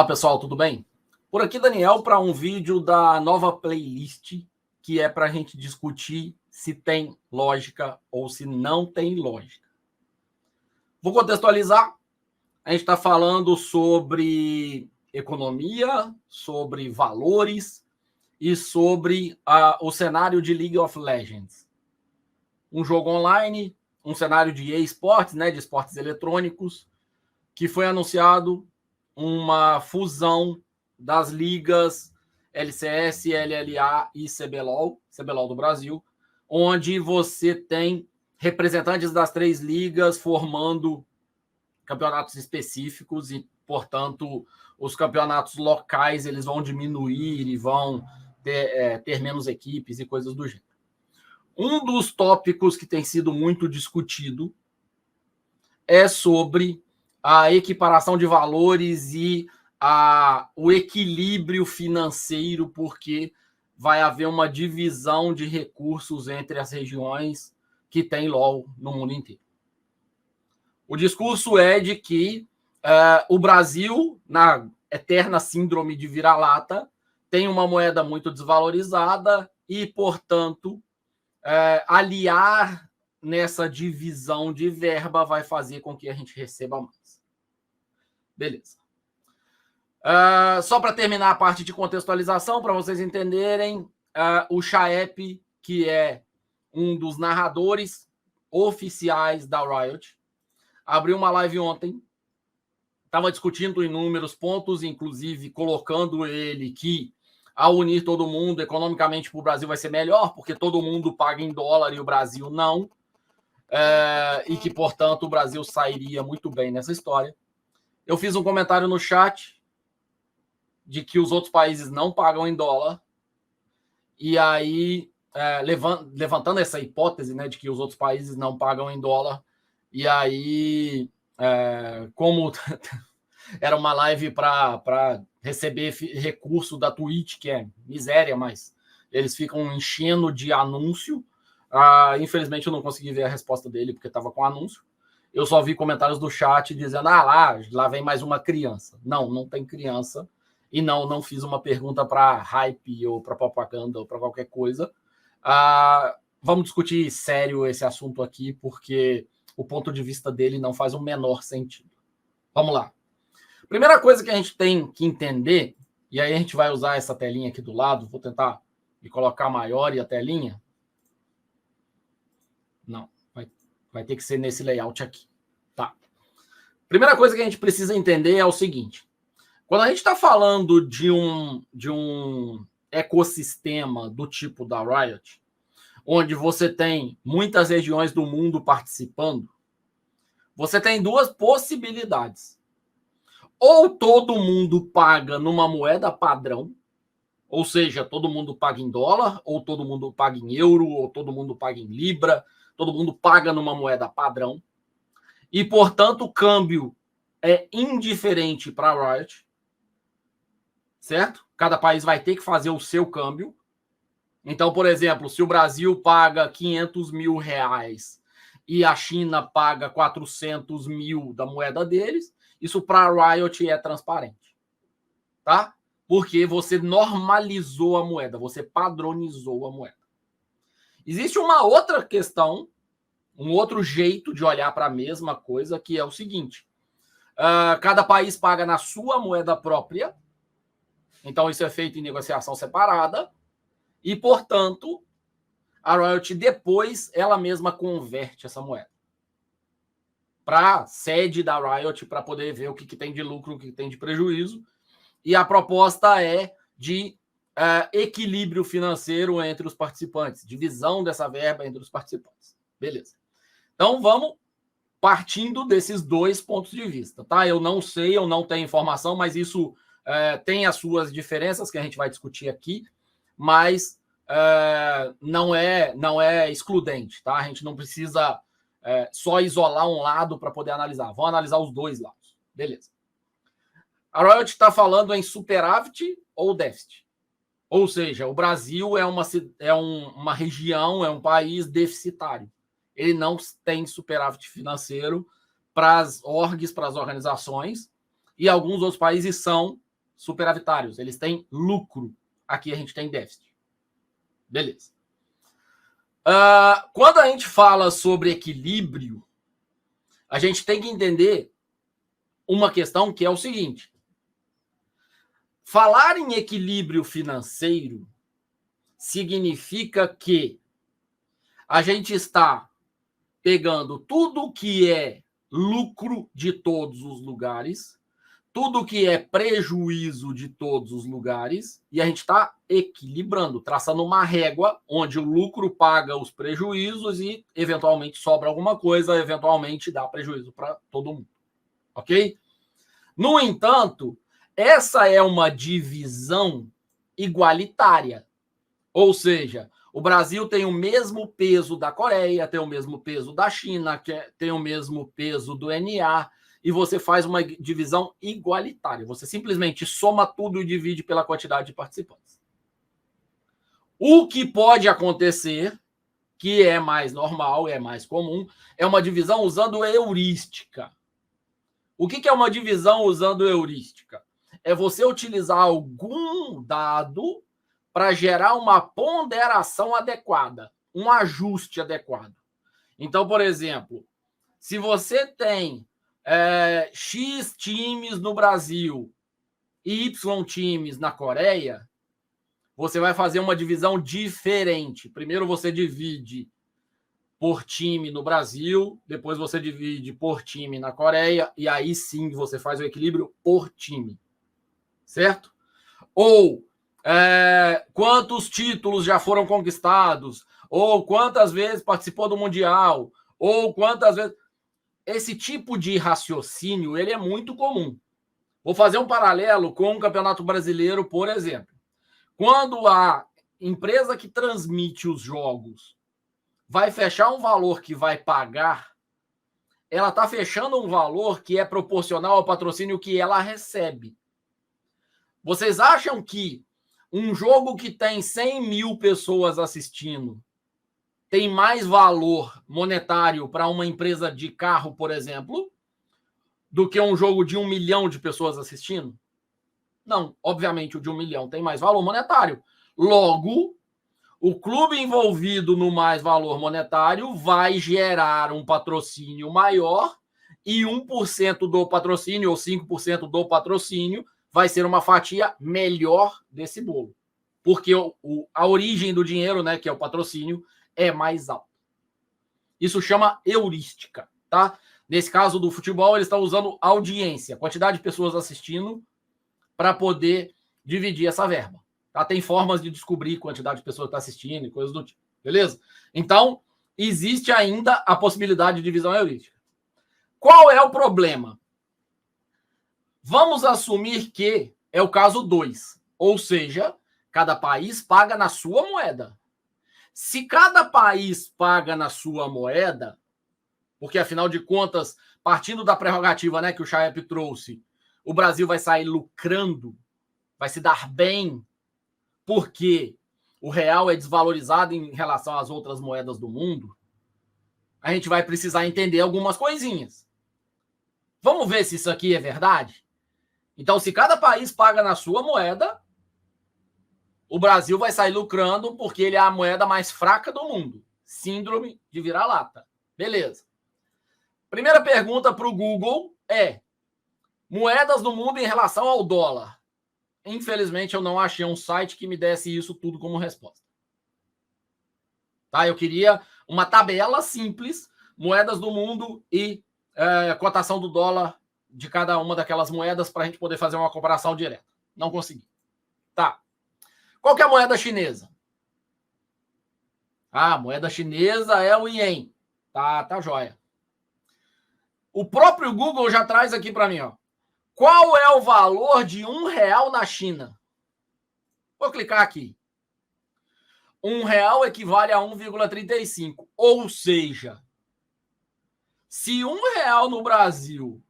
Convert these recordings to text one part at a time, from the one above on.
Fala pessoal, tudo bem? Por aqui Daniel para um vídeo da nova playlist que é para a gente discutir se tem lógica ou se não tem lógica. Vou contextualizar. A gente está falando sobre economia, sobre valores e sobre o cenário de League of Legends. Um jogo online, um cenário de esportes, né, de esportes eletrônicos, que foi anunciado uma fusão das ligas LCS, LLA e CBLOL do Brasil, onde você tem representantes das três ligas formando campeonatos específicos e, portanto, os campeonatos locais eles vão diminuir e vão ter menos equipes e coisas do gênero. Um dos tópicos que tem sido muito discutido é sobre a equiparação de valores e o equilíbrio financeiro, porque vai haver uma divisão de recursos entre as regiões que tem LoL no mundo inteiro. O discurso é de que o Brasil, na eterna síndrome de vira-lata, tem uma moeda muito desvalorizada e, portanto, aliar nessa divisão de verba vai fazer com que a gente receba mais. Beleza. Só para terminar a parte de contextualização, para vocês entenderem, o Chaep, que é um dos narradores oficiais da Riot, abriu uma live ontem, estava discutindo inúmeros pontos, inclusive colocando ele que, ao unir todo mundo, economicamente para o Brasil vai ser melhor, porque todo mundo paga em dólar e o Brasil não, e que, portanto, o Brasil sairia muito bem nessa história. Eu fiz um comentário no chat de que os outros países não pagam em dólar, e aí, levantando essa hipótese, né, de que os outros países não pagam em dólar, e aí, como era uma live para receber recurso da Twitch, que é miséria, mas eles ficam enchendo de anúncio. Infelizmente, eu não consegui ver a resposta dele, porque estava com anúncio. Eu só vi comentários do chat dizendo, lá vem mais uma criança. Não tem criança. E não fiz uma pergunta para hype ou para propaganda ou para qualquer coisa. Vamos discutir sério esse assunto aqui, porque o ponto de vista dele não faz o menor sentido. Vamos lá. Primeira coisa que a gente tem que entender, e aí a gente vai usar essa telinha aqui do lado, vou tentar me colocar maior e a telinha. Não, vai ter que ser nesse layout aqui. Tá. Primeira coisa que a gente precisa entender é o seguinte. Quando a gente está falando de um ecossistema do tipo da Riot, onde você tem muitas regiões do mundo participando, você tem duas possibilidades. Ou todo mundo paga numa moeda padrão, ou seja, todo mundo paga em dólar, ou todo mundo paga em euro, ou todo mundo paga em libra, todo mundo paga numa moeda padrão, e, portanto, o câmbio é indiferente para a Riot, certo? Cada país vai ter que fazer o seu câmbio. Então, por exemplo, se o Brasil paga 500 mil reais e a China paga 400 mil da moeda deles, isso para a Riot é transparente, tá? Porque você normalizou a moeda, você padronizou a moeda. Existe uma outra questão, um outro jeito de olhar para a mesma coisa, que é o seguinte: cada país paga na sua moeda própria, então isso é feito em negociação separada, e, portanto, a Riot depois ela mesma converte essa moeda para a sede da Riot, para poder ver o que tem de lucro, o que tem de prejuízo. E a proposta é de equilíbrio financeiro entre os participantes, divisão dessa verba entre os participantes. Beleza. Então, vamos partindo desses dois pontos de vista, tá? Eu não sei, eu não tenho informação, mas isso tem as suas diferenças que a gente vai discutir aqui, mas não é excludente, tá? A gente não precisa só isolar um lado para poder analisar. Vamos analisar os dois lados. Beleza. A Riot está falando em superávit ou déficit. Ou seja, o Brasil é uma região, é um país deficitário. Ele não tem superávit financeiro para as orgs, para as organizações, e alguns outros países são superavitários, eles têm lucro. Aqui a gente tem déficit. Beleza. Quando a gente fala sobre equilíbrio, a gente tem que entender uma questão que é o seguinte. Falar em equilíbrio financeiro significa que a gente está pegando tudo que é lucro de todos os lugares, tudo que é prejuízo de todos os lugares, e a gente está equilibrando, traçando uma régua onde o lucro paga os prejuízos e, eventualmente, sobra alguma coisa, eventualmente dá prejuízo para todo mundo. Ok? No entanto, essa é uma divisão igualitária. Ou seja, o Brasil tem o mesmo peso da Coreia, tem o mesmo peso da China, tem o mesmo peso do NA, e você faz uma divisão igualitária. Você simplesmente soma tudo e divide pela quantidade de participantes. O que pode acontecer, que é mais normal, é mais comum, é uma divisão usando heurística. O que é uma divisão usando heurística? É você utilizar algum dado para gerar uma ponderação adequada, um ajuste adequado. Então, por exemplo, se você tem X times no Brasil e Y times na Coreia, você vai fazer uma divisão diferente. Primeiro você divide por time no Brasil, depois você divide por time na Coreia, e aí sim você faz o equilíbrio por time. Certo? Ou quantos títulos já foram conquistados, ou quantas vezes participou do Mundial, ou quantas vezes... Esse tipo de raciocínio ele é muito comum. Vou fazer um paralelo com o Campeonato Brasileiro, por exemplo. Quando a empresa que transmite os jogos vai fechar um valor que vai pagar, ela está fechando um valor que é proporcional ao patrocínio que ela recebe. Vocês acham que um jogo que tem 100 mil pessoas assistindo tem mais valor monetário para uma empresa de carro, por exemplo, do que um jogo de 1 milhão de pessoas assistindo? Não, obviamente o de 1 milhão tem mais valor monetário. Logo, o clube envolvido no mais valor monetário vai gerar um patrocínio maior e 1% do patrocínio ou 5% do patrocínio vai ser uma fatia melhor desse bolo. Porque a origem do dinheiro, né, que é o patrocínio, é mais alta. Isso chama heurística, tá? Nesse caso do futebol, eles estão usando audiência, quantidade de pessoas assistindo, para poder dividir essa verba. Tá? Tem formas de descobrir quantidade de pessoas que está assistindo e coisas do tipo. Beleza? Então, existe ainda a possibilidade de divisão heurística. Qual é o problema? Vamos assumir que é o caso 2. Ou seja, cada país paga na sua moeda. Se cada país paga na sua moeda, porque, afinal de contas, partindo da prerrogativa, né, que o Chaep trouxe, o Brasil vai sair lucrando, vai se dar bem, porque o real é desvalorizado em relação às outras moedas do mundo, a gente vai precisar entender algumas coisinhas. Vamos ver se isso aqui é verdade? Então, se cada país paga na sua moeda, o Brasil vai sair lucrando porque ele é a moeda mais fraca do mundo. Síndrome de vira-lata. Beleza. Primeira pergunta para o Google é: moedas do mundo em relação ao dólar. Infelizmente, eu não achei um site que me desse isso tudo como resposta. Tá? Eu queria uma tabela simples, moedas do mundo e cotação do dólar de cada uma daquelas moedas para a gente poder fazer uma comparação direta. Não consegui. Tá. Qual que é a moeda chinesa? A moeda chinesa é o Yen. Tá joia. O próprio Google já traz aqui para mim, ó. Qual é o valor de R$1 na China? Vou clicar aqui. R$1 equivale a 1,35. Ou seja, se R$1 no Brasil,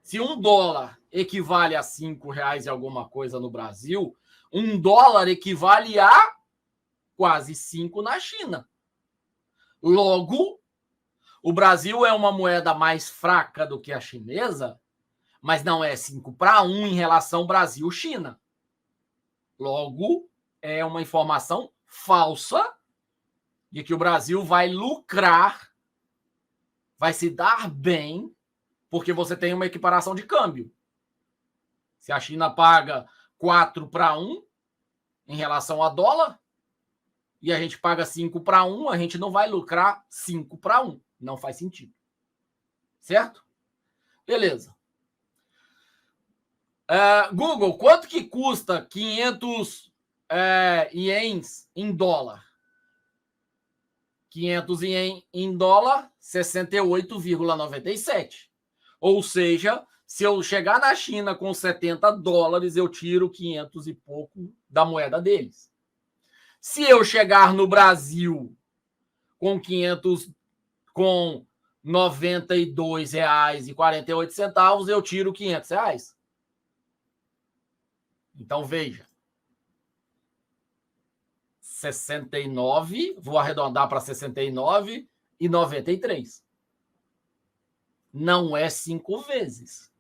se $1 equivale a R$5 e alguma coisa no Brasil, $1 equivale a quase 5 na China. Logo, o Brasil é uma moeda mais fraca do que a chinesa, mas não é 5-1 em relação Brasil-China. Logo, é uma informação falsa de que o Brasil vai lucrar, vai se dar bem, porque você tem uma equiparação de câmbio. Se a China paga 4-1 em relação a dólar, e a gente paga 5-1, a gente não vai lucrar 5-1. Não faz sentido. Certo? Beleza. Google, quanto que custa 500 ienes em dólar? 500 ienes em dólar, 68,97. Ou seja, se eu chegar na China com 70 dólares, eu tiro 500 e pouco da moeda deles. Se eu chegar no Brasil com 500, com R$ 92,48, eu tiro R$500. Então, veja. 69, vou arredondar para 69,93. Não é 5 vezes.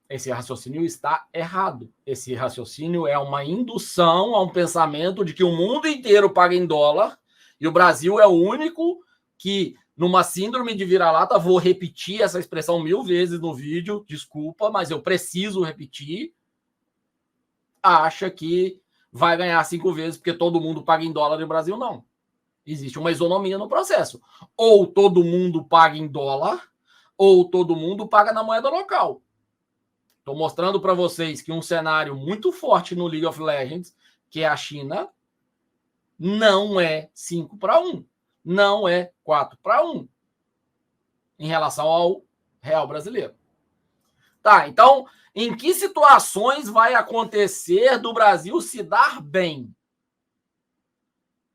Esse raciocínio está errado. Esse raciocínio é uma indução a um pensamento de que o mundo inteiro paga em dólar e o Brasil é o único que, numa síndrome de vira-lata, vou repetir essa expressão 1000 vezes no vídeo, desculpa, mas eu preciso repetir, acha que vai ganhar 5 vezes porque todo mundo paga em dólar e o Brasil não. Existe uma isonomia no processo. Ou todo mundo paga em dólar, ou todo mundo paga na moeda local. Estou mostrando para vocês que um cenário muito forte no League of Legends, que é a China, não é 5-1, não é 4-1 em relação ao real brasileiro. Tá, então, em que situações vai acontecer do Brasil se dar bem?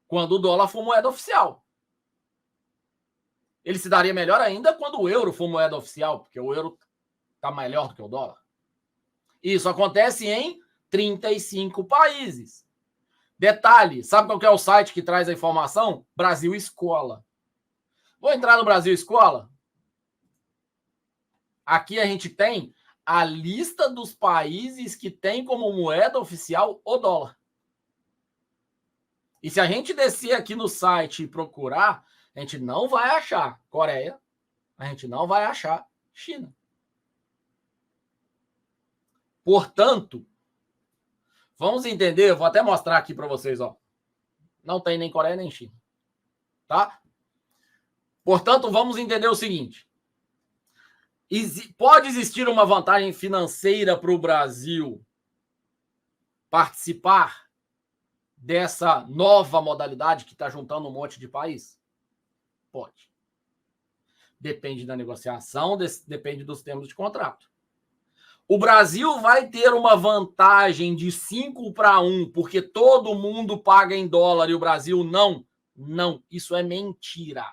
Quando o dólar for moeda oficial. Ele se daria melhor ainda quando o euro for moeda oficial, porque o euro está melhor do que o dólar. Isso acontece em 35 países. Detalhe, sabe qual que é o site que traz a informação? Brasil Escola. Vou entrar no Brasil Escola. Aqui a gente tem a lista dos países que tem como moeda oficial o dólar. E se a gente descer aqui no site e procurar, a gente não vai achar Coreia, a gente não vai achar China. Portanto, vamos entender, eu vou até mostrar aqui para vocês, ó. Não tem nem Coreia nem China, tá? Portanto, vamos entender o seguinte. Pode existir uma vantagem financeira para o Brasil participar dessa nova modalidade que está juntando um monte de país? Pode. Depende da negociação, depende dos termos de contrato. O Brasil vai ter uma vantagem de 5-1, porque todo mundo paga em dólar e o Brasil não? Não, isso é mentira.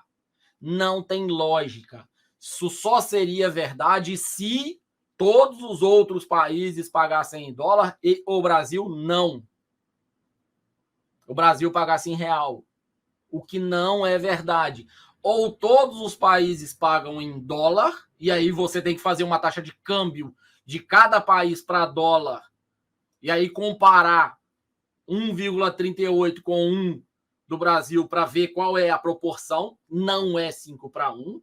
Não tem lógica. Isso só seria verdade se todos os outros países pagassem em dólar e o Brasil não. O Brasil pagasse em real, o que não é verdade. Ou todos os países pagam em dólar, e aí você tem que fazer uma taxa de câmbio de cada país para dólar, e aí comparar 1,38 com 1 do Brasil para ver qual é a proporção, não é 5-1.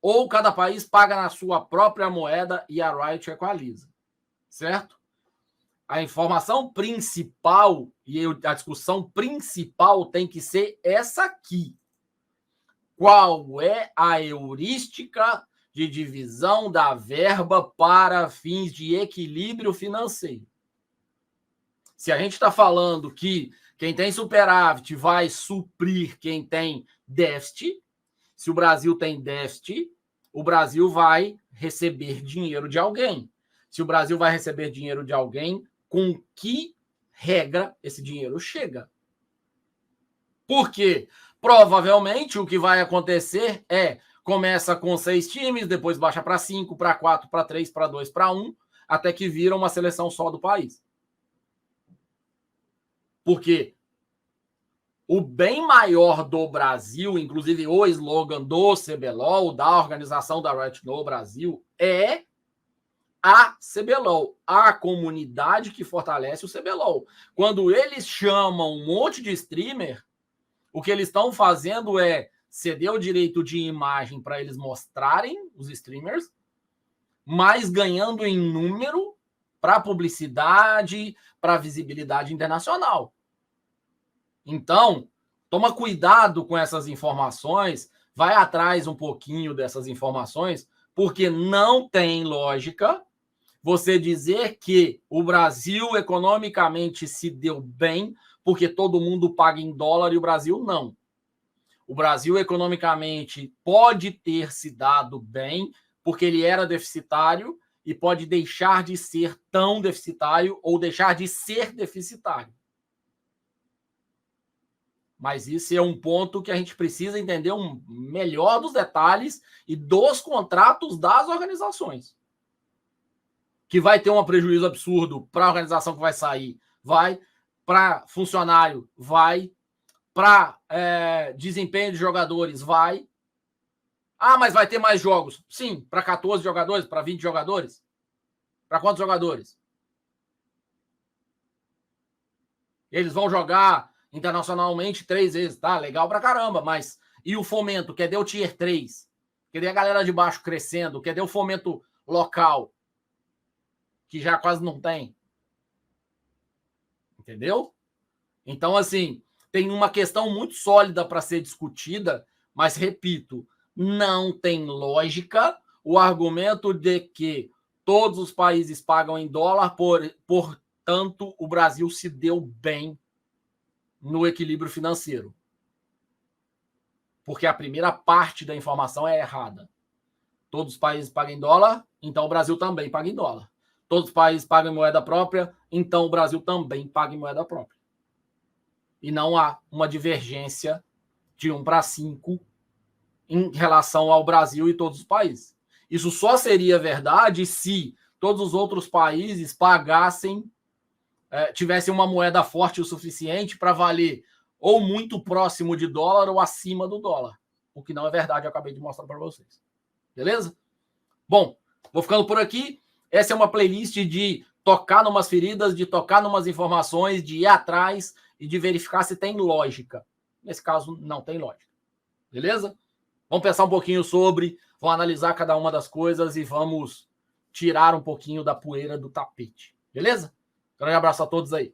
Ou cada país paga na sua própria moeda e a Riot equaliza, certo? A informação principal e a discussão principal tem que ser essa aqui. Qual é a heurística de divisão da verba para fins de equilíbrio financeiro? Se a gente está falando que quem tem superávit vai suprir quem tem déficit, se o Brasil tem déficit, o Brasil vai receber dinheiro de alguém. Se o Brasil vai receber dinheiro de alguém, com que regra esse dinheiro chega? Porque provavelmente o que vai acontecer é começa com 6 times, depois baixa para 5, para 4, para 3, para 2, para 1, até que vira uma seleção só do país. Porque o bem maior do Brasil, inclusive o slogan do CBLOL, da organização da Riot no Brasil, é a CBLOL, a comunidade que fortalece o CBLOL. Quando eles chamam um monte de streamer, o que eles estão fazendo é ceder o direito de imagem para eles mostrarem os streamers, mas ganhando em número para publicidade, para visibilidade internacional. Então, toma cuidado com essas informações, vai atrás um pouquinho dessas informações, porque não tem lógica você dizer que o Brasil economicamente se deu bem porque todo mundo paga em dólar e o Brasil não. O Brasil economicamente pode ter se dado bem porque ele era deficitário e pode deixar de ser tão deficitário ou deixar de ser deficitário. Mas isso é um ponto que a gente precisa entender melhor dos detalhes e dos contratos das organizações. Que vai ter um prejuízo absurdo para a organização que vai sair, vai, para funcionário, vai, para desempenho de jogadores, vai. Ah, mas vai ter mais jogos. Sim, para 14 jogadores, para 20 jogadores. Para quantos jogadores? Eles vão jogar internacionalmente 3 vezes, tá? Legal pra caramba, mas e o fomento? Cadê o Tier 3? Cadê a galera de baixo crescendo? Cadê o fomento local? Que já quase não tem. Entendeu? Então, assim, tem uma questão muito sólida para ser discutida, mas, repito, não tem lógica o argumento de que todos os países pagam em dólar, portanto, o Brasil se deu bem no equilíbrio financeiro. Porque a primeira parte da informação é errada. Todos os países pagam em dólar, então o Brasil também paga em dólar. Todos os países pagam em moeda própria, então o Brasil também paga em moeda própria. E não há uma divergência de 1 para 5 em relação ao Brasil e todos os países. Isso só seria verdade se todos os outros países pagassem, tivessem uma moeda forte o suficiente para valer ou muito próximo de dólar ou acima do dólar. O que não é verdade, eu acabei de mostrar para vocês. Beleza? Bom, vou ficando por aqui. Essa é uma playlist de tocar numas feridas, de tocar numas informações, de ir atrás e de verificar se tem lógica. Nesse caso, não tem lógica. Beleza? Vamos pensar um pouquinho sobre, vamos analisar cada uma das coisas e vamos tirar um pouquinho da poeira do tapete. Beleza? Grande abraço a todos aí.